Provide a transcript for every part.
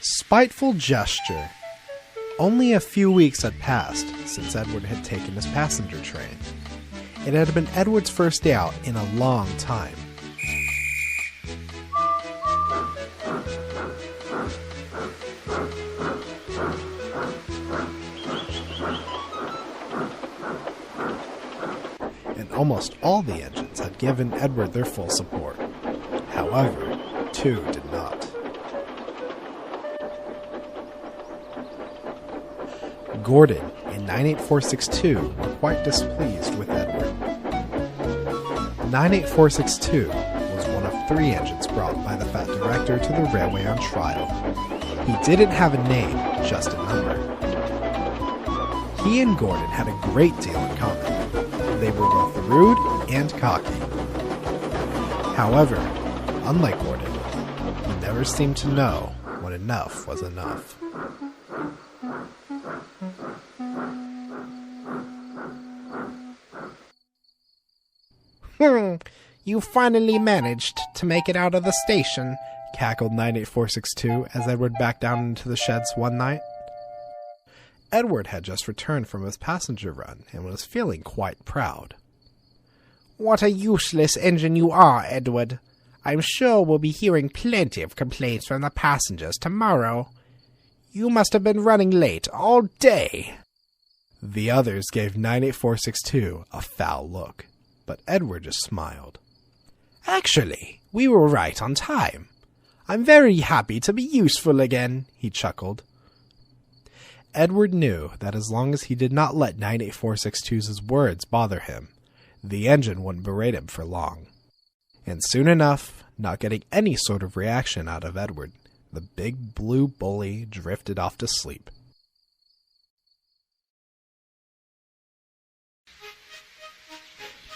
Spiteful Gesture. Only a few weeks had passed since Edward had taken his passenger train. It had been Edward's first day out in a long time. And almost all the engines had given Edward their full support. However, two did not. Gordon and 98462 were quite displeased with Edward. 98462 was one of 3 engines brought by the Fat Director to the railway on trial. He didn't have a name, just a number. He and Gordon had a great deal in common. They were both rude and cocky. However, unlike Gordon, he never seemed to know when enough was enough. You finally managed to make it out of the station, cackled 98462 as Edward backed down into the sheds one night. Edward had just returned from his passenger run and was feeling quite proud. What a useless engine you are, Edward. I'm sure we'll be hearing plenty of complaints from the passengers tomorrow. You must have been running late all day. The others gave 98462 a foul look, but Edward just smiled. Actually, we were right on time. I'm very happy to be useful again, he chuckled. Edward knew that as long as he did not let 98462's words bother him, the engine wouldn't berate him for long. And soon enough, not getting any sort of reaction out of Edward, the big blue bully drifted off to sleep.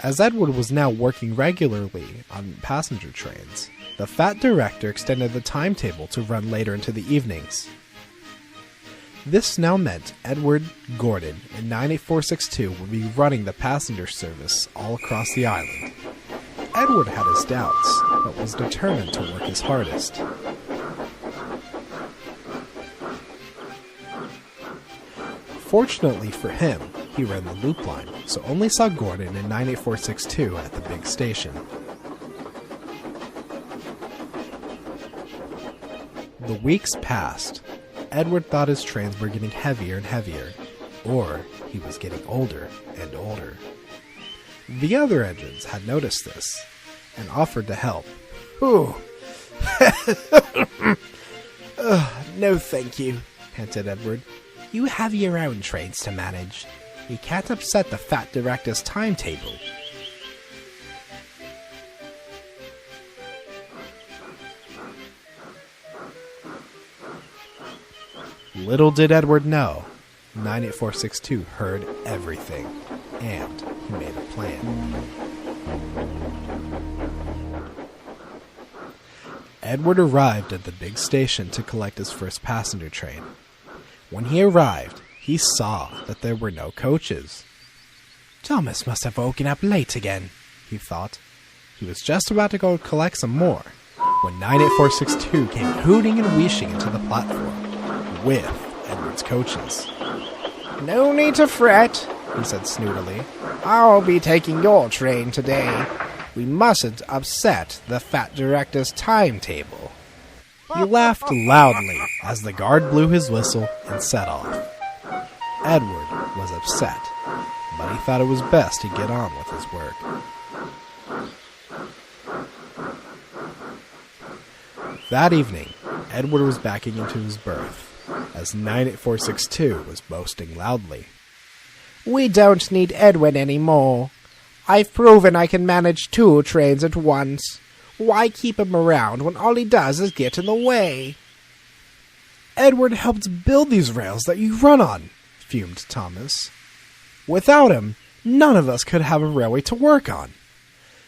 As Edward was now working regularly on passenger trains, the Fat Director extended the timetable to run later into the evenings. This now meant Edward, Gordon, and 98462 would be running the passenger service all across the island. Edward had his doubts, but was determined to work his hardest. Fortunately for him, he ran the loop line, so only saw Gordon and 98462 at the big station. The weeks passed. Edward thought his trains were getting heavier and heavier, or he was getting older and older. The other engines had noticed this, and offered to help. Ooh. No thank you, panted Edward. You have your own trains to manage. You can't upset the Fat Director's timetable. Little did Edward know, 98462 heard everything, and he made a plan. Edward arrived at the big station to collect his first passenger train. When he arrived, he saw that there were no coaches. Thomas must have woken up late again, he thought. He was just about to go collect some more when 98462 came hooting and wheeshing into the platform with Edward's coaches. No need to fret, he said snootily. I'll be taking your train today. We mustn't upset the Fat Director's timetable. He laughed loudly as the guard blew his whistle and set off. Edward was upset, but he thought it was best to get on with his work. That evening, Edward was backing into his berth, as 98462 was boasting loudly. We don't need Edward anymore. I've proven I can manage 2 trains at once. Why keep him around when all he does is get in the way? Edward helped build these rails that you run on, fumed Thomas. Without him, none of us could have a railway to work on.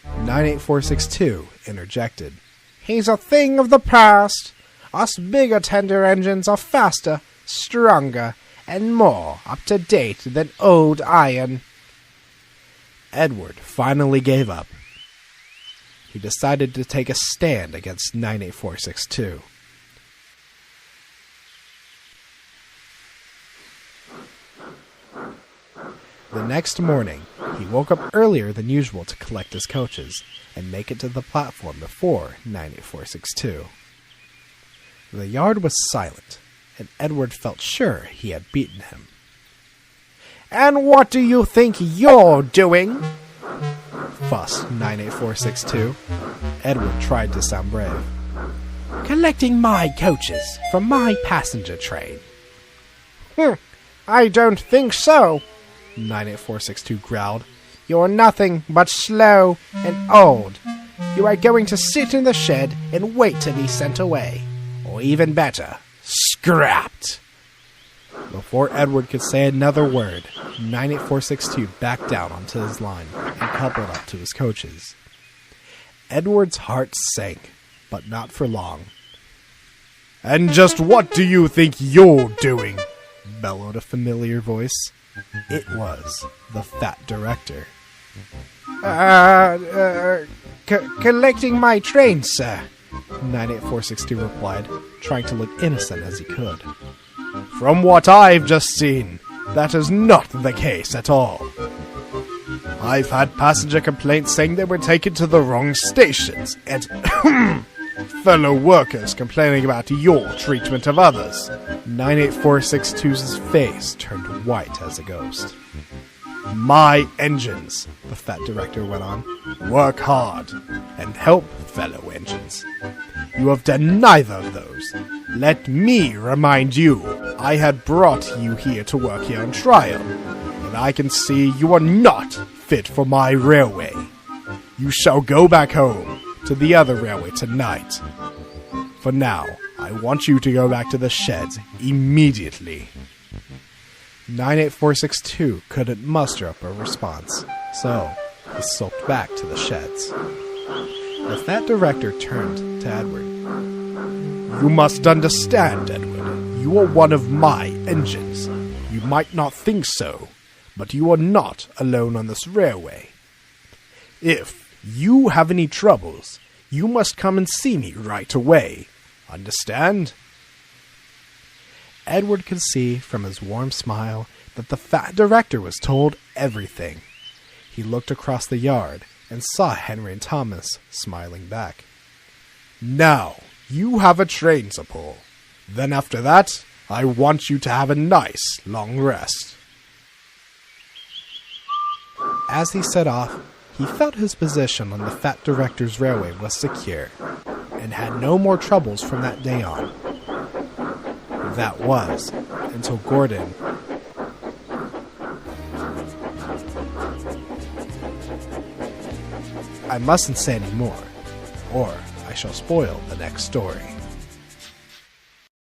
98462 interjected. He's a thing of the past. Us bigger tender engines are faster, stronger, and more up-to-date than old iron. Edward finally gave up. He decided to take a stand against 98462. The next morning, he woke up earlier than usual to collect his coaches and make it to the platform before 98462. The yard was silent, and Edward felt sure he had beaten him. "And what do you think you're doing?" fussed 98462. Edward tried to sound brave. "Collecting my coaches from my passenger train." "I don't think so," 98462 growled. "You're nothing but slow and old. You are going to sit in the shed and wait to be sent away. Or even better, scrapped." Before Edward could say another word, 98462 backed down onto his line and coupled up to his coaches. Edward's heart sank, but not for long. "And just what do you think you're doing?" bellowed a familiar voice. It was the Fat Director. Collecting my train, sir," 98462 replied, trying to look innocent as he could. "From what I've just seen, that is not the case at all. I've had passenger complaints saying they were taken to the wrong stations, and fellow workers complaining about your treatment of others." 98462's face turned white as a ghost. "My engines," the Fat Director went on, "work hard and help fellow engines. You have done neither of those. Let me remind you, I had brought you here to work here on trial, and I can see you are not fit for my railway. You shall go back home to the other railway tonight. For now, I want you to go back to the sheds immediately." 98462 couldn't muster up a response, so he sulked back to the sheds. The Fat Director turned to Edward. "You must understand, Edward, you are one of my engines. You might not think so, but you are not alone on this railway. If you have any troubles, you must come and see me right away. Understand?" Edward could see from his warm smile that the Fat Director was told everything. He looked across the yard and saw Henry and Thomas smiling back. "Now, you have a train to pull. Then after that, I want you to have a nice long rest." As he set off, he felt his position on the Fat Director's railway was secure, and had no more troubles from that day on. That was, until Gordon... I mustn't say any more, or I shall spoil the next story.